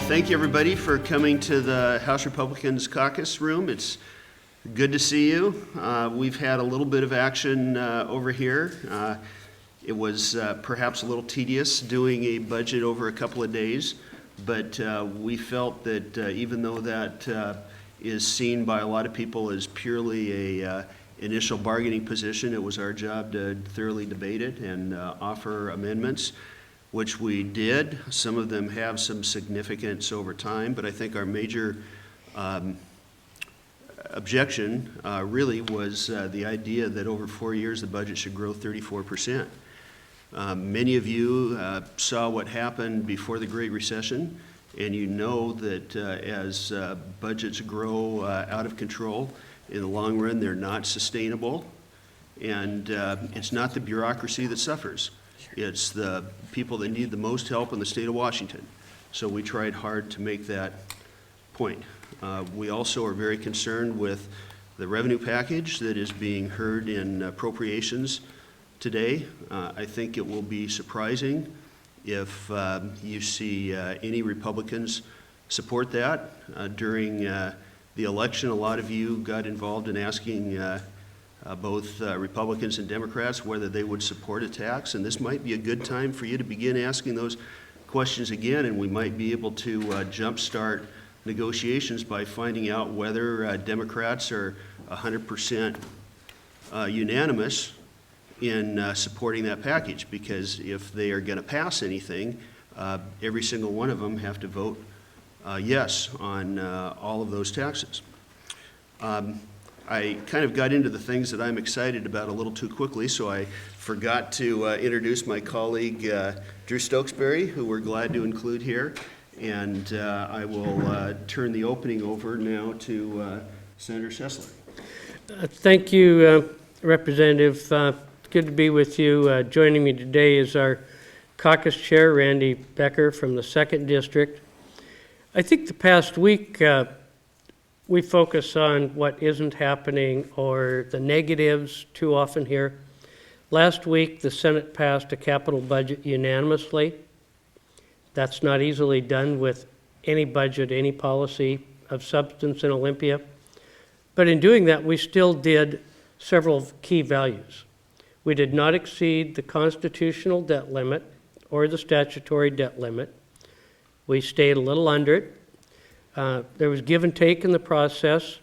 thank you everybody for coming to the House Republicans caucus room. It's good to see you. We've had a little bit of action over here. It was perhaps a little tedious doing a budget over a couple of days, but we felt that even though that is seen by a lot of people as purely a initial bargaining position, it was our job to thoroughly debate it and offer amendments, which we did. Some of them have some significance over time, but I think our major objection really was the idea that over 4 years the budget should grow 34%. Many of you saw what happened before the Great Recession, and you know that as budgets grow out of control, in the long run they're not sustainable, and it's not the bureaucracy that suffers. It's the people that need the most help in the state of Washington. So we tried hard to make that point. We also are very concerned with the revenue package that is being heard in appropriations today. I think it will be surprising if you see any Republicans support that. During the election, a lot of you got involved in asking both Republicans and Democrats whether they would support a tax, and this might be a good time for you to begin asking those questions again, and we might be able to jumpstart negotiations by finding out whether Democrats are 100% unanimous in supporting that package, because if they are going to pass anything, every single one of them have to vote yes on all of those taxes. I kind of got into the things that I'm excited about a little too quickly, so I forgot to introduce my colleague Drew Stokesbury, who we're glad to include here, and I will turn the opening over now to Senator Sessler. Thank you, Representative. Good to be with you. Joining me today is our caucus chair, Randy Becker from the 2nd District. I think the past week we focus on what isn't happening or the negatives too often here. Last week, the Senate passed a capital budget unanimously. That's not easily done with any budget, any policy of substance in Olympia. But in doing that, we still did several key values. We did not exceed the constitutional debt limit or the statutory debt limit. We stayed a little under it. There was give and take in the process.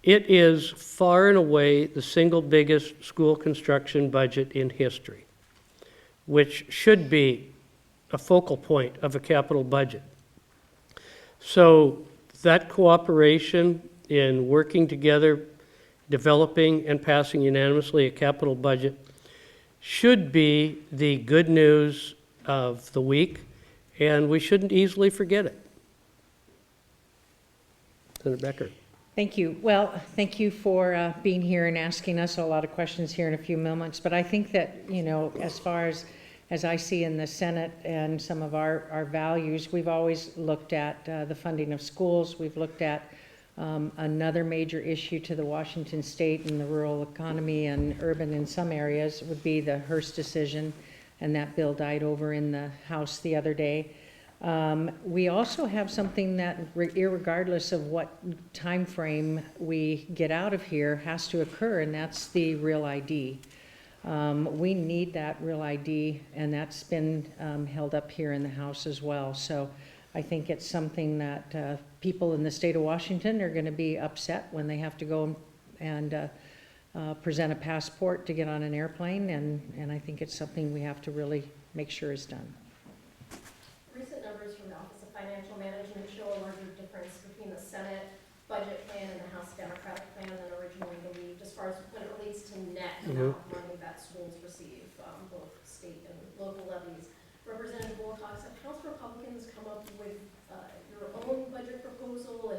It is far and away the single biggest school construction budget in history, which should be a focal point of a capital budget. So that cooperation in working together, developing and passing unanimously a capital budget should be the good news of the week, and we shouldn't easily forget it. Senator Becker. Thank you. Well, thank you for being here and asking us a lot of questions here in a few moments. But I think that, you know, as far as I see in the Senate and some of our values, we've always looked at the funding of schools. We've looked at another major issue to the Washington state and the rural economy and urban in some areas would be the Hearst decision, and that bill died over in the House the other day. We also have something that, irregardless of what time frame we get out of here, has to occur, and that's the real ID. We need that real ID, and that's been held up here in the House as well. So I think it's something that people in the state of Washington are going to be upset when they have to go and present a passport to get on an airplane, and I think it's something we have to really make sure is done. Recent numbers from the Office of Financial Management show a larger difference between the Senate budget plan and the House Democratic plan than originally believed, as far as when it relates to net amount of money that schools receive, both state and local levies. Representative Wilcox, have House Republicans come up with your own budget proposal,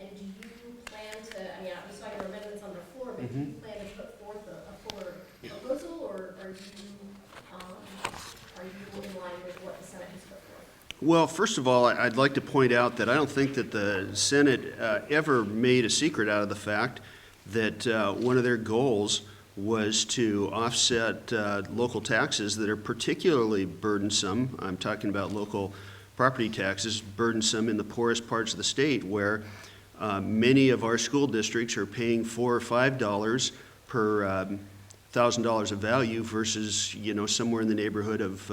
and do you plan to, I mean, we saw your amendments on the floor, but do you plan to put forth a fuller proposal, or are you in line with what the Senate has put forth? Well, first of all, I'd like to point out that I don't think that the Senate ever made a secret out of the fact that one of their goals was to offset local taxes that are particularly burdensome. I'm talking about local property taxes burdensome in the poorest parts of the state, where many of our school districts are paying $4 or $5 per $1,000 of value versus, somewhere in the neighborhood of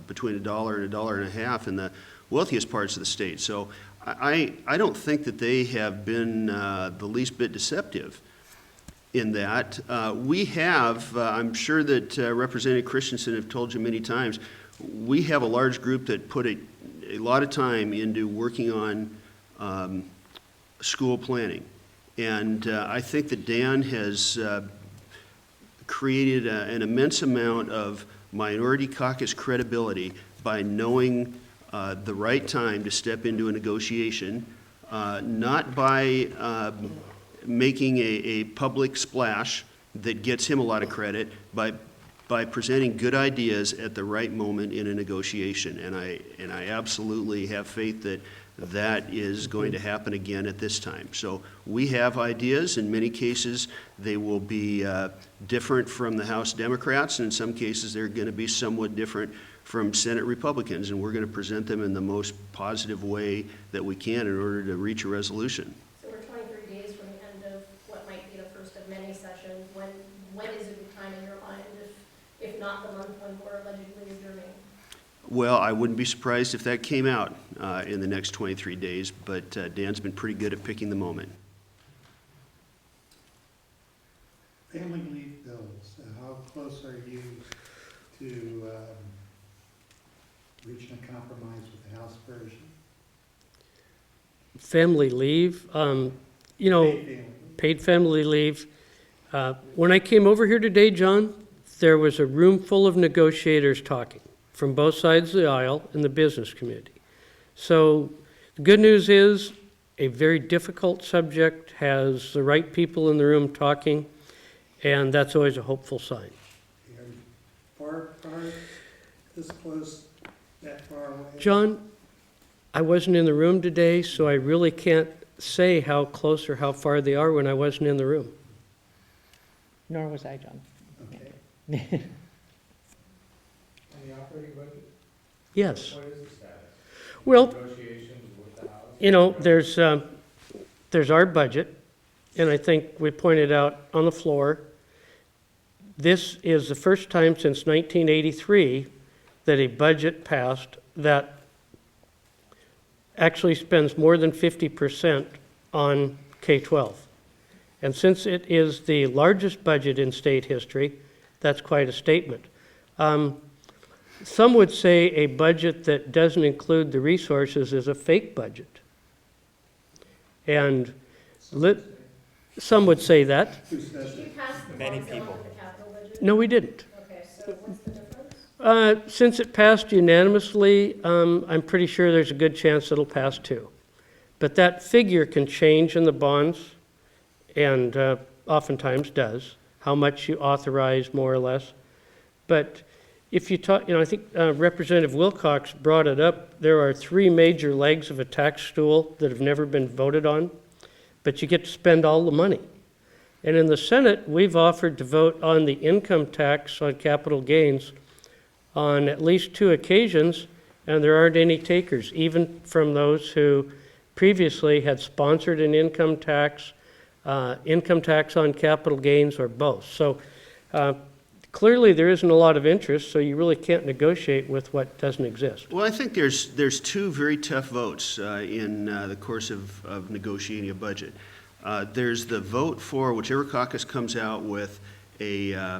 between $1 and $1.50 in the wealthiest parts of the state. So I don't think that they have been the least bit deceptive in that. We have, I'm sure that Representative Christensen have told you many times, we have a large group that put a lot of time into working on school planning. And I think that Dan has created an immense amount of minority caucus credibility by knowing the right time to step into a negotiation, not by making a public splash that gets him a lot of credit, by presenting good ideas at the right moment in a negotiation. And I absolutely have faith that that is going to happen again at this time. So we have ideas. In many cases, they will be different from the House Democrats. And in some cases, they're going to be somewhat different from Senate Republicans. And we're going to present them in the most positive way that we can in order to reach a resolution. So we're 23 days from the end of what might be the first of many sessions. When is a good time in your mind, if not the month when we're allegedly adjourning? Well, I wouldn't be surprised if that came out in the next 23 days, but Dan's been pretty good at picking the moment. Family leave bills, how close are you to reaching a compromise with the House version? Family leave, paid family leave. When I came over here today, John, there was a room full of negotiators talking from both sides of the aisle in the business community. So the good news is a very difficult subject has the right people in the room talking, and that's always a hopeful sign. Far, this close, that far away? John, I wasn't in the room today, so I really can't say how close or how far they are when I wasn't in the room. Nor was I, John. Okay. On the operating budget, Yes. what is the status? Well, Negotiations with the House? there's our budget, and I think we pointed out on the floor, this is the first time since 1983 that a budget passed that actually spends more than 50% on K-12. And since it is the largest budget in state history, that's quite a statement. Some would say a budget that doesn't include the resources is a fake budget. And some would say that. Who says Did you that? pass the bonds that went with the capital budget? No, we didn't. Okay, so what's the difference? Since it passed unanimously, I'm pretty sure there's a good chance it'll pass too. But that figure can change in the bonds, and oftentimes does, how much you authorize more or less. But if you talk, I think Representative Wilcox brought it up, there are three major legs of a tax stool that have never been voted on, but you get to spend all the money. And in the Senate, we've offered to vote on the income tax on capital gains on at least 2 occasions, and there aren't any takers, even from those who previously had sponsored an income tax on capital gains, or both. So clearly there isn't a lot of interest, so you really can't negotiate with what doesn't exist. Well, I think there's 2 very tough votes in the course of negotiating a budget. There's the vote for whichever caucus comes out with a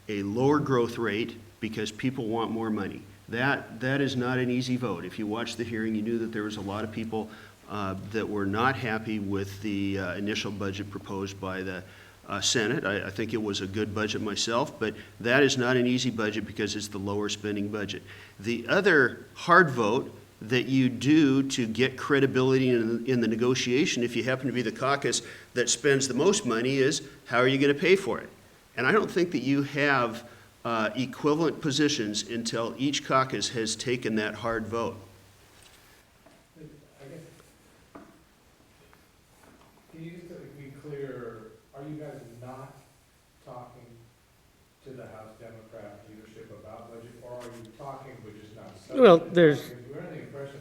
lower growth rate because people want more money. That is not an easy vote. If you watched the hearing, you knew that there was a lot of people that were not happy with the initial budget proposed by the Senate. I think it was a good budget myself, but that is not an easy budget because it's the lower spending budget. The other hard vote that you do to get credibility in the negotiation, if you happen to be the caucus that spends the most money, is how are you going to pay for it? And I don't think that you have equivalent positions until each caucus has taken that hard vote. I guess, can you just be clear, are you guys not talking to the House Democrat leadership about budget, or are you talking but just not? Well, there's- We're under the impression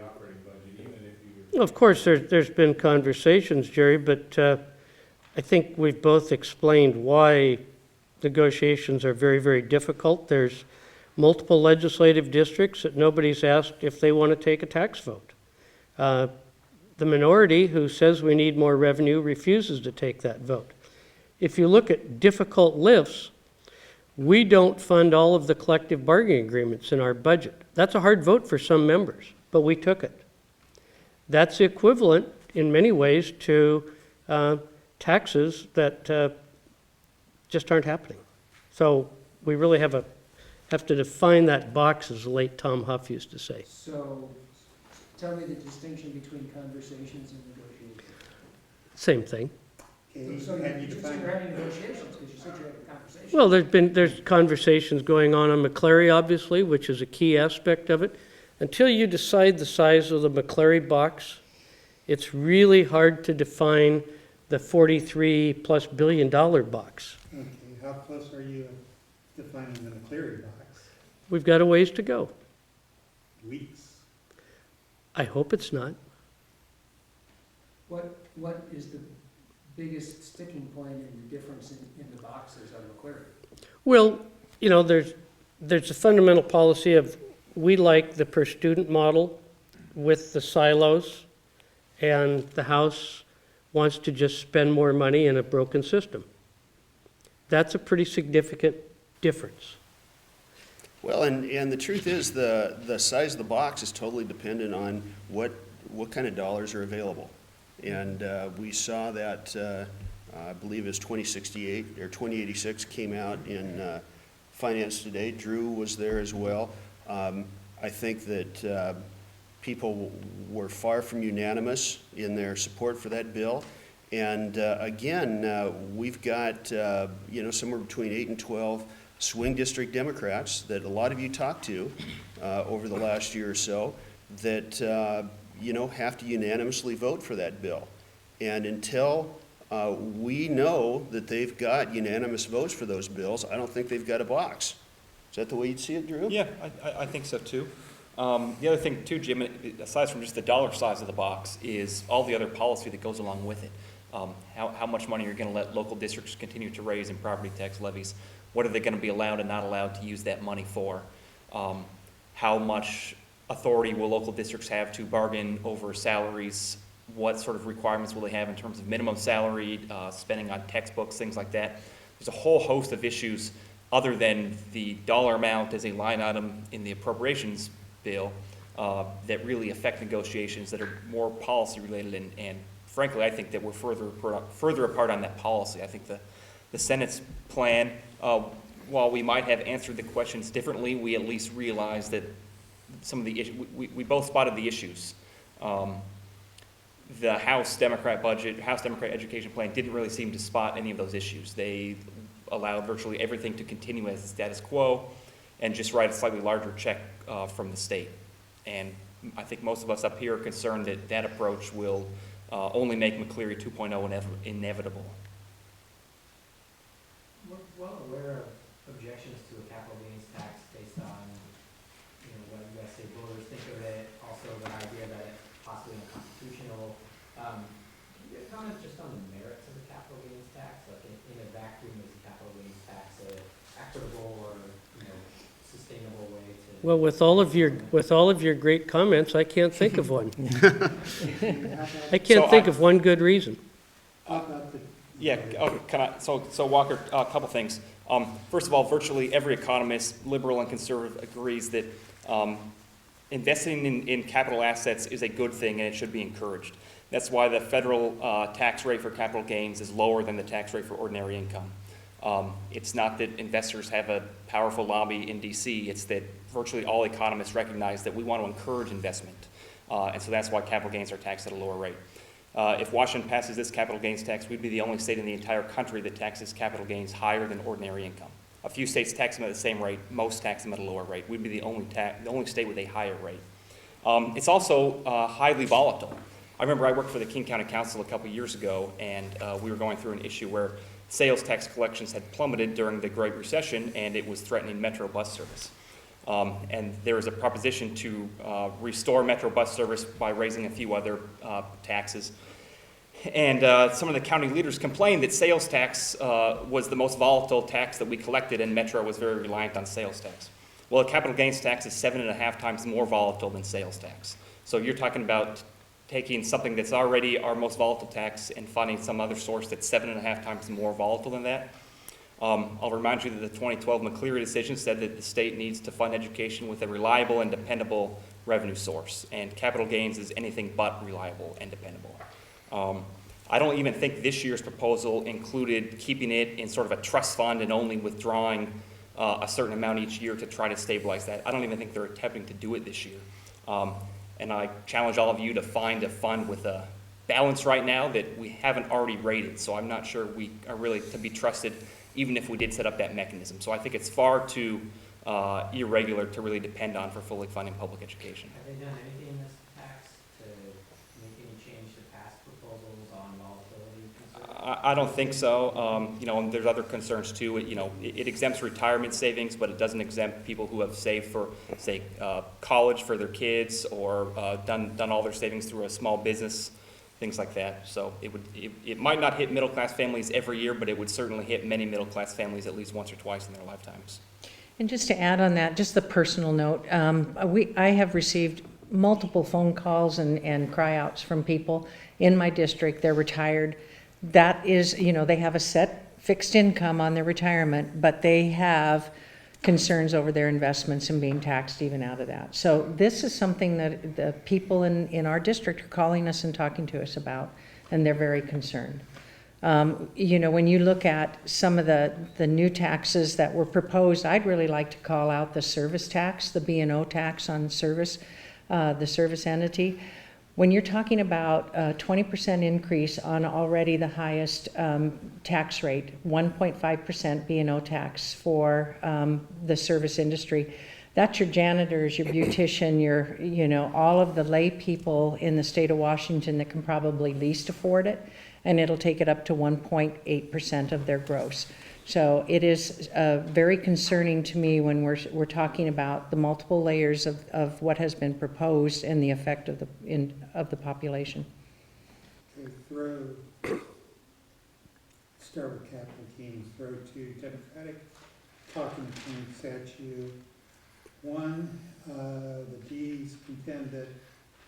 operating budget, even if you. Of course, there's been conversations, Jerry, but I think we've both explained why negotiations are very, very difficult. There's multiple legislative districts that nobody's asked if they want to take a tax vote. The minority, who says we need more revenue, refuses to take that vote. If you look at difficult lifts, we don't fund all of the collective bargaining agreements in our budget. That's a hard vote for some members, but we took it. That's equivalent, in many ways, to taxes that just aren't happening. So we really have to define that box, as the late Tom Huff used to say. So, tell me the distinction between conversations and negotiations. Same thing. Okay, So have you you said defined, you're having negotiations, because you said you're having conversations. Well, there's conversations going on McCleary, obviously, which is a key aspect of it. Until you decide the size of the McCleary box, it's really hard to define the $43+ billion box. okay, how close are you at defining the McCleary box? We've got a ways to go. Weeks? I hope it's not. What is the biggest sticking point in the difference in the boxes on McCleary? Well, you know, there's a fundamental policy of we like the per student model with the silos, and the House wants to just spend more money in a broken system. That's a pretty significant difference. Well, and the truth is, the size of the box is totally dependent on what kind of dollars are available. And we saw that, I believe it was 2068 or 2086 came out in Finance Today. Drew was there as well. I think that people were far from unanimous in their support for that bill. And again, we've got somewhere between 8 and 12 swing district Democrats that a lot of you talked to over the last year or so that have to unanimously vote for that bill. And until we know that they've got unanimous votes for those bills, I don't think they've got a box. Is that the way you'd see it, Drew? Yeah, I think so too. The other thing too, Jim, aside from just the dollar size of the box, is all the other policy that goes along with it. How much money you're going to let local districts continue to raise in property tax levies? What are they going to be allowed and not allowed to use that money for? How much authority will local districts have to bargain over salaries? What sort of requirements will they have in terms of minimum salary, spending on textbooks, things like that? There's a whole host of issues other than the dollar amount as a line item in the appropriations bill that really affect negotiations that are more policy related, and frankly, I think that we're further apart on that policy. I think the Senate's plan, while we might have answered the questions differently, we at least realized that some of the issues, we both spotted the issues. The House Democrat budget, House Democrat education plan didn't really seem to spot any of those issues. They allowed virtually everything to continue as the status quo and just write a slightly larger check from the state. And I think most of us up here are concerned that that approach will only make McCleary 2.0 inevitable. We're well aware of objections to a capital gains tax based on, what U.S. state voters think of it, also the idea that it's possibly unconstitutional. Can you comment just on the merits of the capital gains tax? Like in a vacuum, is the capital gains tax an equitable or, sustainable way to? Well, with all of your great comments, I can't think of one. I can't think of one good reason. How about the? Yeah, so Walker, a couple things. First of all, virtually every economist, liberal and conservative, agrees that investing in capital assets is a good thing and it should be encouraged. That's why the federal tax rate for capital gains is lower than the tax rate for ordinary income. It's not that investors have a powerful lobby in DC, it's that virtually all economists recognize that we want to encourage investment. And so that's why capital gains are taxed at a lower rate. If Washington passes this capital gains tax, we'd be the only state in the entire country that taxes capital gains higher than ordinary income. A few states tax them at the same rate, most tax them at a lower rate. We'd be the only state with a higher rate. It's also highly volatile. I remember I worked for the King County Council a couple years ago, and we were going through an issue where sales tax collections had plummeted during the Great Recession, and it was threatening Metro bus service. And there is a proposition to restore Metro bus service by raising a few other taxes. And some of the county leaders complained that sales tax was the most volatile tax that we collected, and Metro was very reliant on sales tax. Well, a capital gains tax is 7.5 times more volatile than sales tax. So you're talking about taking something that's already our most volatile tax and finding some other source that's 7.5 times more volatile than that. I'll remind you that the 2012 McCleary decision said that the state needs to fund education with a reliable and dependable revenue source, and capital gains is anything but reliable and dependable. I don't even think this year's proposal included keeping it in sort of a trust fund and only withdrawing a certain amount each year to try to stabilize that. I don't even think they're attempting to do it this year. And I challenge all of you to find a fund with a balance right now that we haven't already rated. So I'm not sure we are really to be trusted, even if we did set up that mechanism. So I think it's far too irregular to really depend on for fully funding public education. Have they done anything in this tax to make any change to past proposals on volatility concerns? I don't think so. You know, and there's other concerns too. It exempts retirement savings, but it doesn't exempt people who have saved for, say, college for their kids, or done all their savings through a small business, things like that. So it might not hit middle-class families every year, but it would certainly hit many middle-class families at least once or twice in their lifetimes. And just to add on that, just the personal note, I have received multiple phone calls and cry-outs from people in my district. They're retired. That is, you know, they have a set fixed income on their retirement, but they have concerns over their investments and being taxed even out of that. So this is something that the people in our district are calling us and talking to us about, and they're very concerned. You know, when you look at some of the new taxes that were proposed, I'd really like to call out the service tax, the B&O tax on service, the service entity. When you're talking about a 20% increase on already the highest tax rate, 1.5% B&O tax for the service industry, that's your janitors, your beautician, your, you know, all of the lay people in the state of Washington that can probably least afford it, and it'll take it up to 1.8% of their gross. So it is very concerning to me when we're talking about the multiple layers of what has been proposed and the effect of the population. Okay, start with capital gains, throw to Democratic talking points at you. One, the D's contend that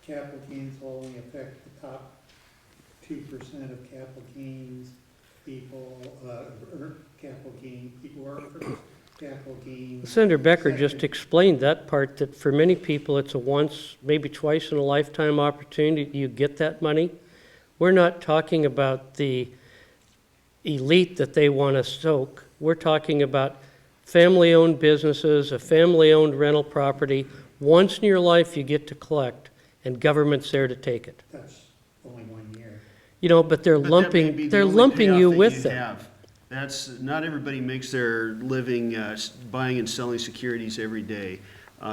capital gains will only affect the top 2% of capital gains people, people earn capital gains. Senator Becker Second. just explained that part, that for many people it's a once, maybe twice in a lifetime opportunity. You get that money. We're not talking about the elite that they want to soak. We're talking about family-owned businesses, a family-owned rental property. Once in your life you get to collect, and government's there to take it. That's only 1 year. You know, but they're But that may be the only lumping payoff you that with them. have. That's, not everybody makes their living buying and selling securities every day.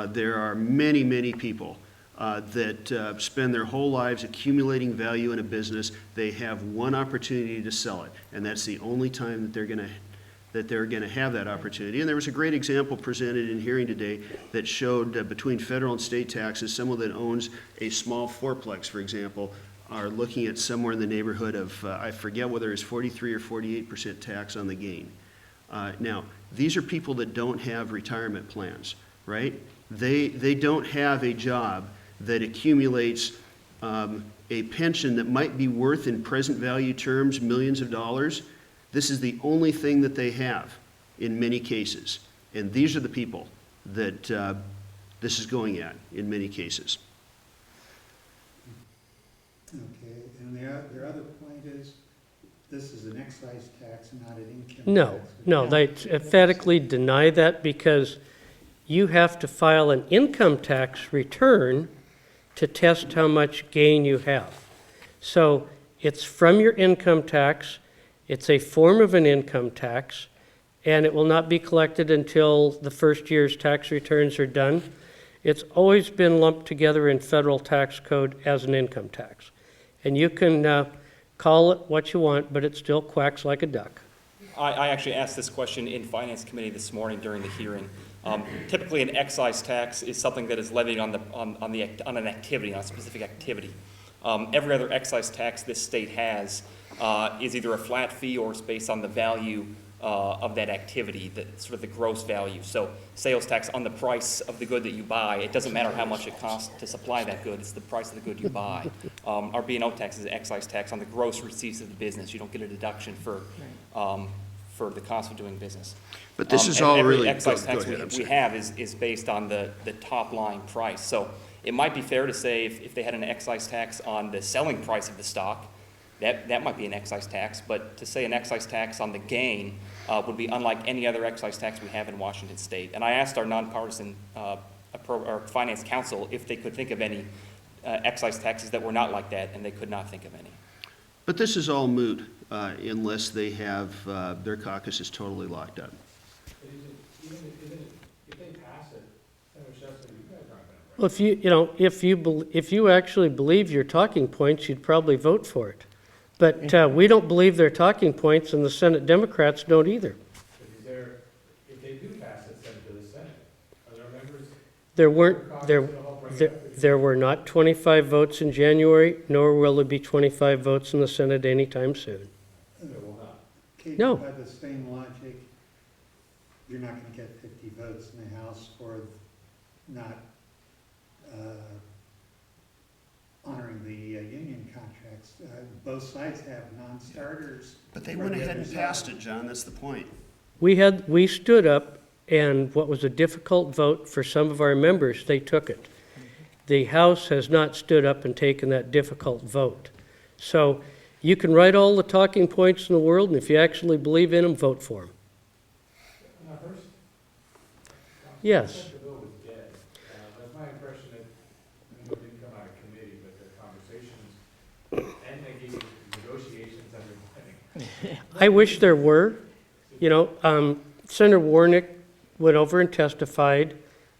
There are many, many people that spend their whole lives accumulating value in a business. They have one opportunity to sell it, and that's the only time that they're going to have that opportunity. And there was a great example presented in hearing today that showed between federal and state taxes, someone that owns a small fourplex, for example, are looking at somewhere in the neighborhood of, I forget whether it's 43 or 48% tax on the gain. Now, these are people that don't have retirement plans, right? They don't have a job that accumulates a pension that might be worth in present value terms millions of dollars. This is the only thing that they have in many cases. And these are the people that this is going at in many cases. Okay, and their other point is, this is an excise tax, not an income tax. No, they emphatically deny that, because you have to file an income tax return to test how much gain you have. So it's from your income tax, it's a form of an income tax, and it will not be collected until the first year's tax returns are done. It's always been lumped together in federal tax code as an income tax. And you can call it what you want, but it still quacks like a duck. I actually asked this question in Finance Committee this morning during the hearing. Typically, an excise tax is something that is levied on an activity, on a specific activity. Every other excise tax this state has is either a flat fee or it's based on the value of that activity, sort of the gross value. So sales tax on the price of the good that you buy. It doesn't matter how much it costs to supply that good. It's the price of the good you buy. Our B&O tax is an excise tax on the gross receipts of the business. You don't get a deduction for the cost of doing business. But this is And all every really, excise go tax ahead, I'm we sorry. have is based on the top line price. So it might be fair to say if they had an excise tax on the selling price of the stock, that might be an excise tax, but to say an excise tax on the gain would be unlike any other excise tax we have in Washington State. And I asked our nonpartisan our finance council if they could think of any excise taxes that were not like that, and they could not think of any. But this is all moot unless they have, their caucus is totally locked up. If they pass it, Senator Schuster, you guys aren't gonna. Well, if you actually believe your talking points, you'd probably vote for it. But we don't believe their talking points, and the Senate Democrats don't either. If they do pass it, send it to the Senate, are there members? There were not 25 votes in January, nor will there be 25 votes in the Senate anytime soon. There will not. Kate, No. by the same logic, you're not gonna get 50 votes in the House for not honoring the union contracts. Both sides have non-starters. But they went ahead and passed it, John, that's the point. We stood up, and what was a difficult vote for some of our members, they took it. The House has not stood up and taken that difficult vote. So you can write all the talking points in the world, and if you actually believe in them, vote for them. Now, first, Yes. the bill was dead. That's my impression that, I know it didn't come out of committee, but the conversations and negotiations underway. I wish there were. Senator Warnick went over and testified.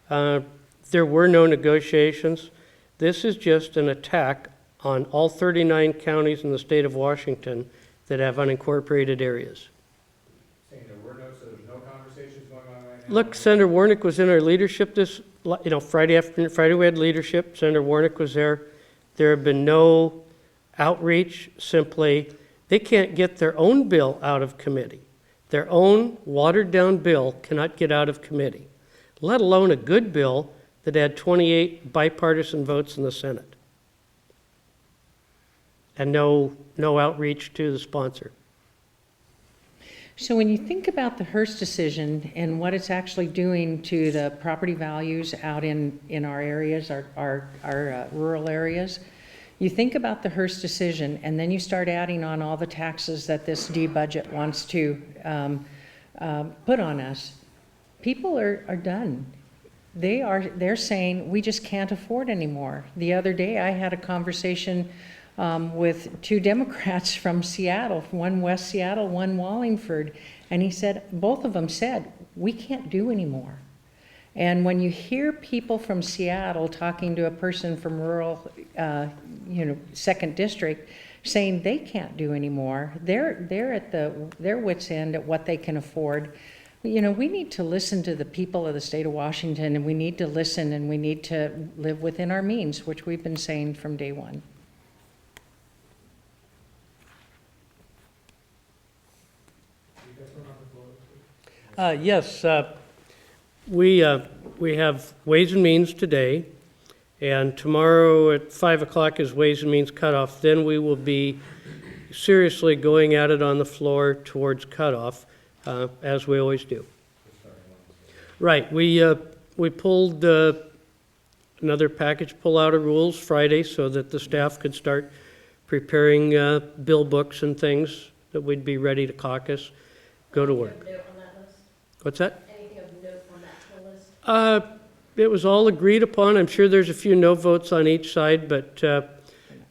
There were no negotiations. This is just an attack on all 39 counties in the state of Washington that have unincorporated areas. Saying there were so there's no conversations going on right now? Look, Senator Warnick was in our leadership Friday afternoon. Friday we had leadership. Senator Warnick was there. There have been no outreach. Simply, they can't get their own bill out of committee. Their own watered-down bill cannot get out of committee, let alone a good bill that had 28 bipartisan votes in the Senate. And no outreach to the sponsor. So when you think about the Hearst decision and what it's actually doing to the property values out in our areas, our rural areas, you think about the Hearst decision, and then you start adding on all the taxes that this D budget wants to put on us. People are done. They're saying, we just can't afford anymore. The other day, I had a conversation with two Democrats from Seattle, one West Seattle, one Wallingford, and he said, both of them said, we can't do anymore. And when you hear people from Seattle talking to a person from rural, second district, saying they can't do anymore, they're at their wits' end at what they can afford. We need to listen to the people of the state of Washington, and we need to listen, and we need to live within our means, which we've been saying from day one. Yes, we have Ways and Means today, and tomorrow at 5 o'clock is Ways and Means cutoff. Then we will be seriously going at it on the floor towards cutoff, as we always do. Right, we pulled another package pull-out of rules Friday so that the staff could start preparing bill books and things that we'd be ready to caucus, go to work. Anything of note on that list? What's that? Anything of note on that pull list? It was all agreed upon. I'm sure there's a few no votes on each side, but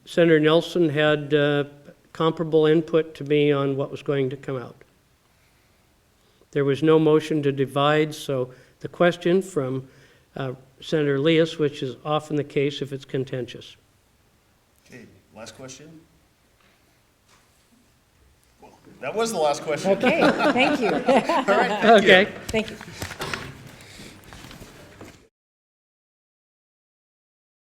Senator Nelson had comparable input to me on what was going to come out. There was no motion to divide, so the question from Senator Leas, which is often the case if it's contentious. Okay, last question? Well, that was the last question. Okay, thank you. All right, thank you. Okay. Thank you.